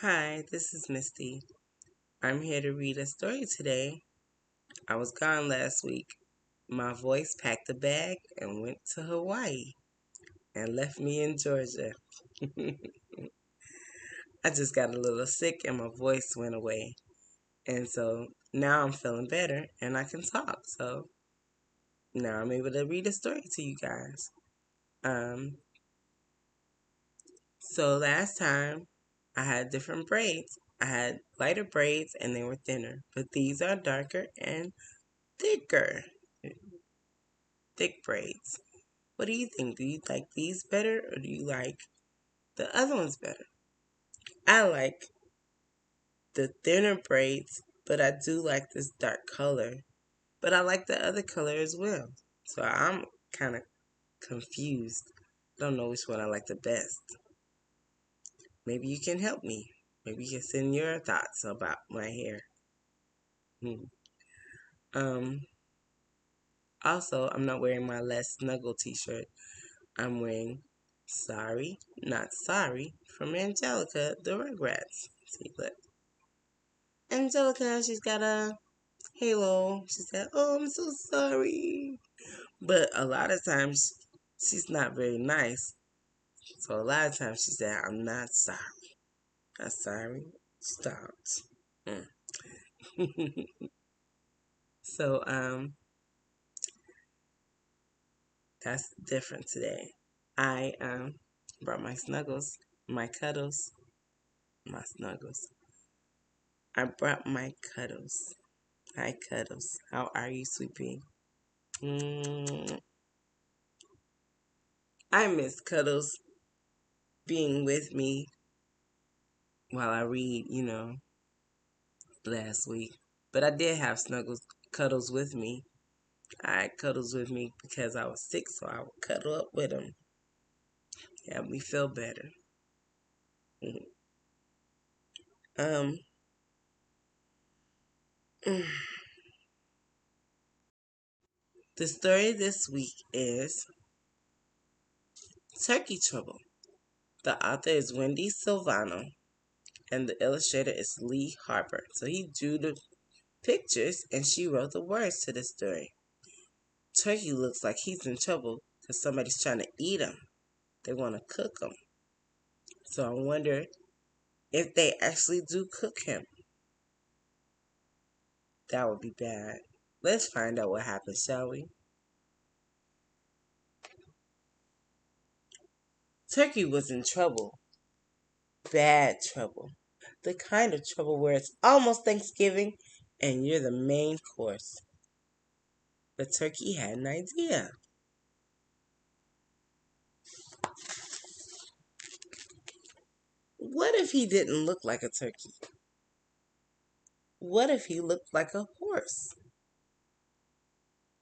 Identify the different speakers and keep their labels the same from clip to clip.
Speaker 1: Hi, this is Misty. I'm here to read a story today. I was gone last week. My voice packed a bag and went to Hawaii and left me in Georgia. I just got a little sick and my voice went away. And so now I'm feeling better and I can talk. So now I'm able to read a story to you guys. Um, so last time I had different braids. I had lighter braids and they were thinner, but these are darker and thicker. Thick braids. What do you think? Do you like these better or do you like the other ones better? I like the thinner braids, but I do like this dark color. But I like the other color as well. So I'm kind of confused. I don't know which one I like the best. Maybe you can help me. Maybe you can send your thoughts about my hair. Hmm. Um. Also, I'm not wearing my Less Snuggle t-shirt. I'm wearing Sorry, Not Sorry from Angelica the Rugrats. See, look. Angelica, she's got a halo. She said, "Oh, I'm so sorry." But a lot of times, she's not very nice. So a lot of times she said, "I'm not sorry. Not sorry. Stop." Mm. So, that's different today. I brought my snuggles, my cuddles, my snuggles. I brought my cuddles. Hi, Cuddles. How are you, sweet pea? Mm, I miss Cuddles being with me while I read, last week. But I did have Cuddles with me. I had Cuddles with me because I was sick, so I would cuddle up with him. Help me feel better. um, the story this week is Turkey Trouble. The author is Wendy Silvano, and the illustrator is Lee Harper. So he drew the pictures and she wrote the words to the story. Turkey looks like he's in trouble because somebody's trying to eat him. They want to cook him. So I wonder if they actually do cook him. That would be bad. Let's find out what happens, shall we? Turkey was in trouble. Bad trouble. The kind of trouble where it's almost Thanksgiving and you're the main course. But Turkey had an idea. What if he didn't look like a turkey? What if he looked like a horse?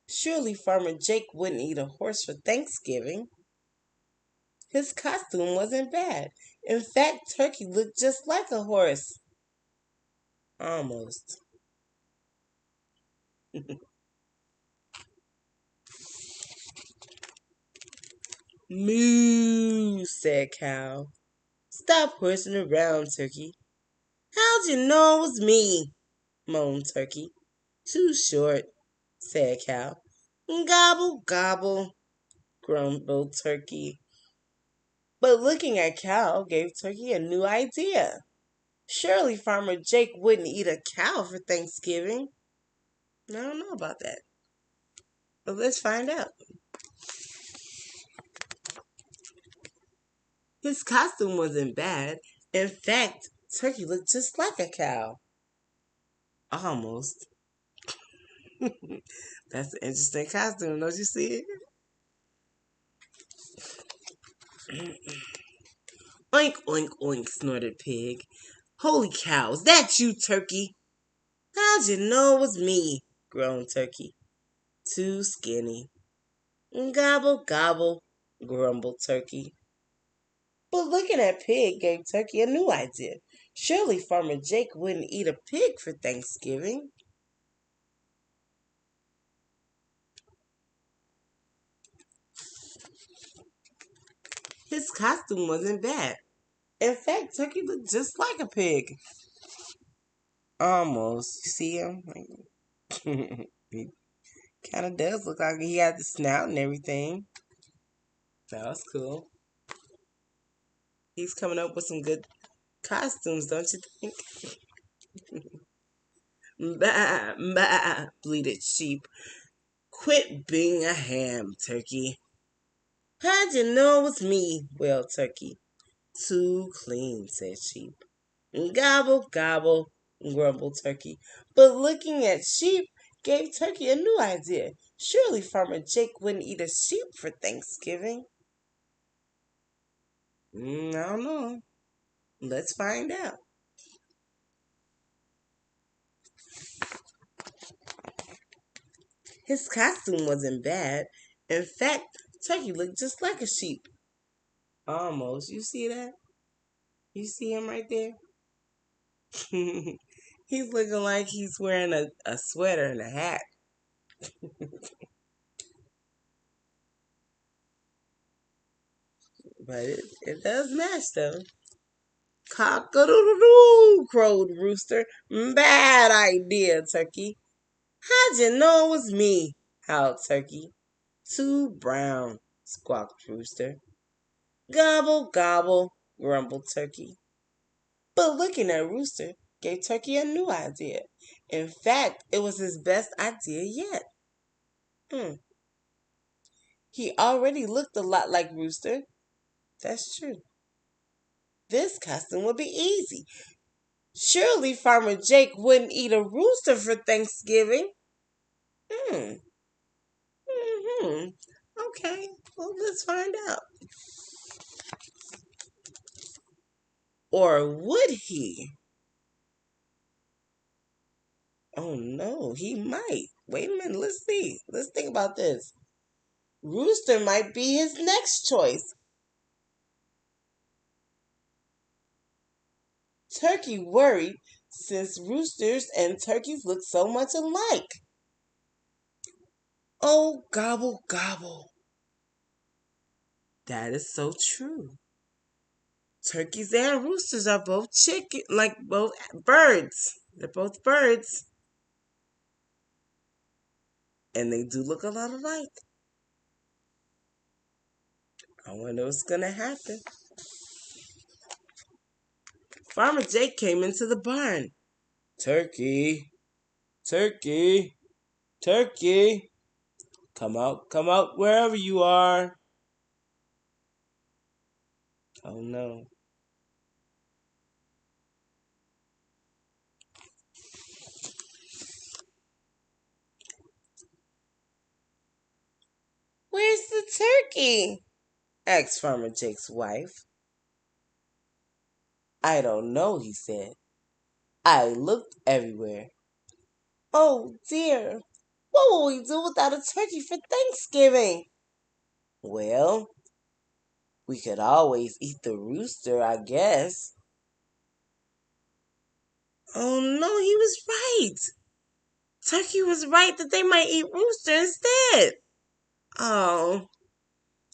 Speaker 1: Surely Farmer Jake wouldn't eat a horse for Thanksgiving. His costume wasn't bad. In fact, Turkey looked just like a horse. Almost. Moo, said Cow. Stop horsing around, Turkey. How'd you know it was me? Moaned Turkey. Too short, said Cow. Gobble, gobble, grumbled Turkey. But looking at Cow gave Turkey a new idea. Surely Farmer Jake wouldn't eat a cow for Thanksgiving. I don't know about that. But let's find out. His costume wasn't bad. In fact, Turkey looked just like a cow. Almost. That's an interesting costume, don't you see it? Oink, oink, oink, snorted Pig. Holy cows, that's you, Turkey. How'd you know it was me? Groaned Turkey. Too skinny. Gobble, gobble, grumbled Turkey. But looking at Pig gave Turkey a new idea. Surely Farmer Jake wouldn't eat a pig for Thanksgiving. His costume wasn't bad. In fact, Turkey looked just like a pig. Almost. You see him? He kind of does look like he had the snout and everything. That was cool. He's coming up with some good costumes, don't you think? Bah, bah, bleated Sheep. Quit being a ham, Turkey. How'd you know it was me? Wailed Turkey. Too clean, said Sheep. Gobble, gobble, grumbled Turkey. But looking at Sheep gave Turkey a new idea. Surely Farmer Jake wouldn't eat a sheep for Thanksgiving. I don't know. Let's find out. His costume wasn't bad. In fact, Turkey looked just like a sheep. Almost. You see that? You see him right there? He's looking like he's wearing a sweater and a hat. But it does match though. Cock-a-doodle-doo, crowed Rooster. Bad idea, Turkey. How'd you know it was me? Howled Turkey. Too brown, squawked Rooster. Gobble, gobble, grumbled Turkey. But looking at Rooster gave Turkey a new idea. In fact, it was his best idea yet. Hmm. He already looked a lot like Rooster. That's true. This costume would be easy. Surely Farmer Jake wouldn't eat a rooster for Thanksgiving. Hmm. Hmm. Okay. Well, let's find out. Or would he? Oh no, he might. Wait a minute. Let's see. Let's think about this. Rooster might be his next choice. Turkey worried since roosters and turkeys look so much alike. Oh, gobble, gobble. That is so true. Turkeys and roosters are both chicken, like both birds. They're both birds. And they do look a lot alike. I wonder what's going to happen. Farmer Jake came into the barn. Turkey, turkey, turkey. Come out wherever you are. Oh no. Where's the turkey? Asked Farmer Jake's wife. I don't know, he said. I looked everywhere. Oh dear. What will we do without a turkey for Thanksgiving? Well, we could always eat the rooster, I guess. Oh no, he was right. Turkey was right that they might eat rooster instead. Oh,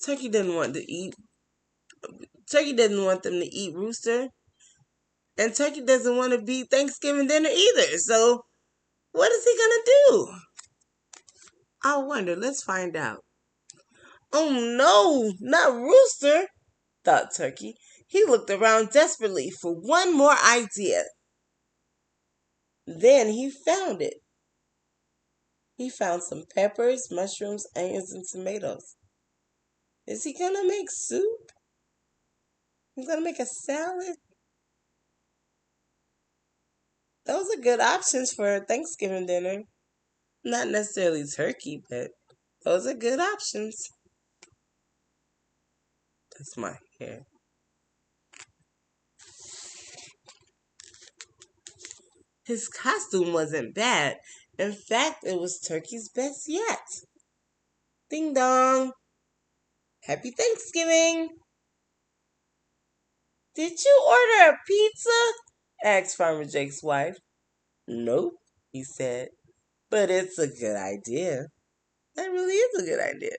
Speaker 1: Turkey didn't want to eat. Turkey didn't want them to eat rooster, and Turkey doesn't want to be Thanksgiving dinner either. So, what is he gonna do? I wonder. Let's find out. Oh no, not rooster, thought Turkey. He looked around desperately for one more idea. Then he found it. He found some peppers, mushrooms, onions, and tomatoes. Is he gonna make soup? He's gonna make a salad? Those are good options for Thanksgiving dinner. Not necessarily turkey, but those are good options. That's my hair. His costume wasn't bad. In fact, it was Turkey's best yet. Ding dong. Happy Thanksgiving. Did you order a pizza? Asked Farmer Jake's wife. Nope, he said. But it's a good idea. That really is a good idea.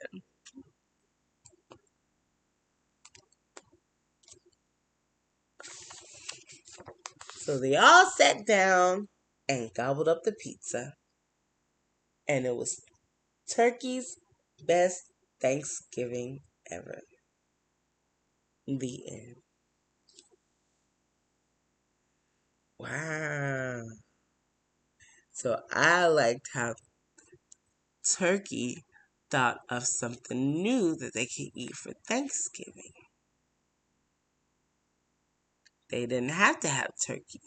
Speaker 1: So they all sat down and gobbled up the pizza. And it was Turkey's best Thanksgiving ever. The end. Wow. So I liked how Turkey thought of something new that they could eat for Thanksgiving. They didn't have to have turkey.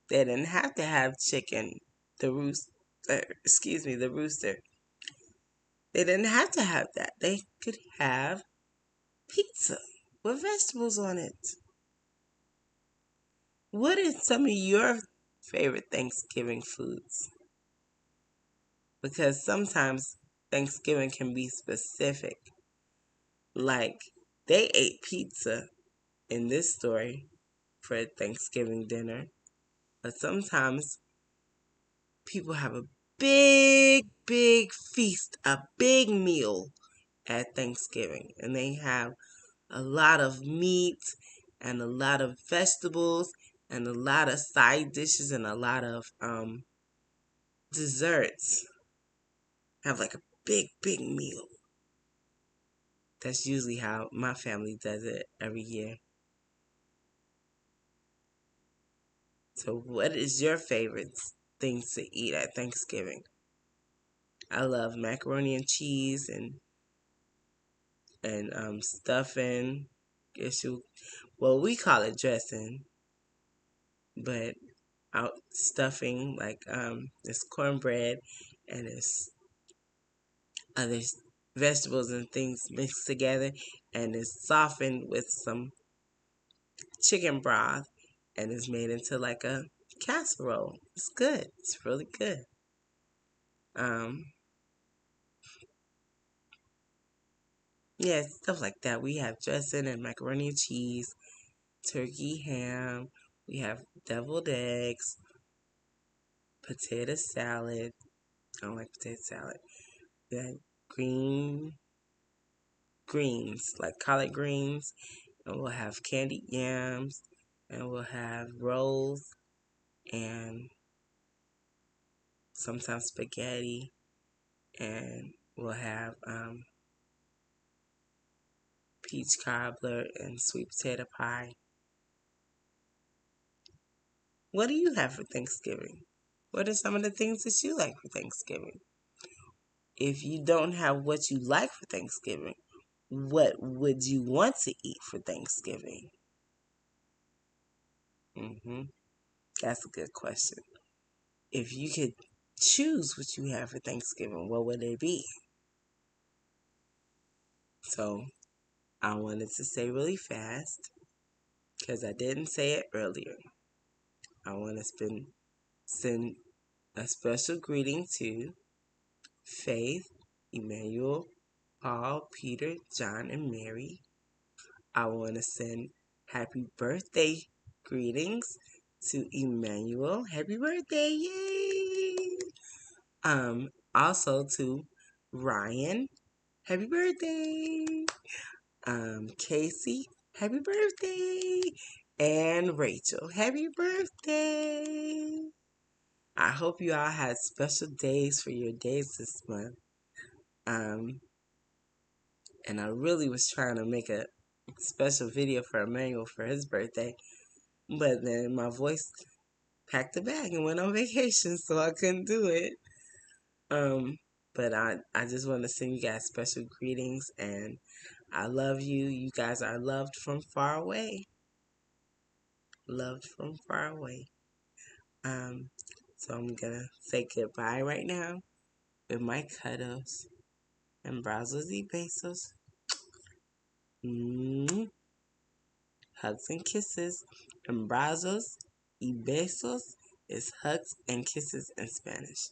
Speaker 1: They didn't have to have chicken, the rooster, the rooster. They didn't have to have that. They could have pizza with vegetables on it. What are some of your favorite Thanksgiving foods? Because sometimes Thanksgiving can be specific. Like they ate pizza in this story for Thanksgiving dinner, but sometimes people have a big feast, a big meal at Thanksgiving, and they have a lot of meat and a lot of vegetables and a lot of side dishes and a lot of desserts. Have like a big meal. That's usually how my family does it every year. So what is your favorite things to eat at Thanksgiving? I love macaroni and cheese and stuffing. Guess you, well, we call it dressing, but out stuffing like it's cornbread and it's other vegetables and things mixed together, and it's softened with some chicken broth and it's made into like a casserole. It's good. It's really good. Um, yeah, stuff like that. We have dressing and macaroni and cheese, turkey ham. We have deviled eggs, potato salad. I don't like potato salad. We have greens, like collard greens, and we'll have candied yams, and we'll have rolls, and sometimes spaghetti, and we'll have peach cobbler and sweet potato pie. What do you have for Thanksgiving? What are some of the things that you like for Thanksgiving? If you don't have what you like for Thanksgiving, what would you want to eat for Thanksgiving? hmm That's a good question. If you could choose what you have for Thanksgiving, what would it be? So I wanted to say really fast because I didn't say it earlier. I want to send a special greeting to Faith, Emmanuel, Paul, Peter, John, and Mary. I want to send happy birthday greetings to Emmanuel. Happy birthday, yay! Also to Ryan, happy birthday. Casey, happy birthday. And Rachel, happy birthday. I hope you all had special days for your days this month. Um, and I really was trying to make a special video for Emmanuel for his birthday, but then my voice packed a bag and went on vacation, so I couldn't do it. Um, but I just want to send you guys special greetings, and I love you. You guys are loved from far away. Loved from far away. Um, so I'm gonna say goodbye right now with my cuddles and brazos y besos. Mm, hugs and kisses. And brazos y besos is hugs and kisses in Spanish.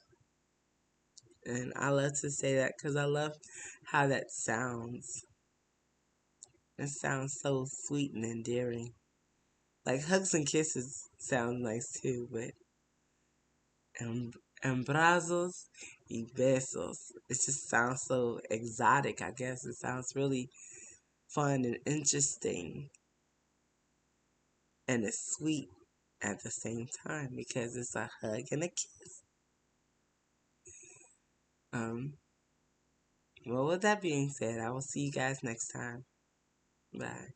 Speaker 1: And I love to say that because I love how that sounds. It sounds so sweet and endearing. Like hugs and kisses sound nice too, but abrazos y besos. It just sounds so exotic, I guess. It sounds really fun and interesting. And it's sweet. at the same time because it's a hug and a kiss. Well, with that being said, I will see you guys next time. Bye.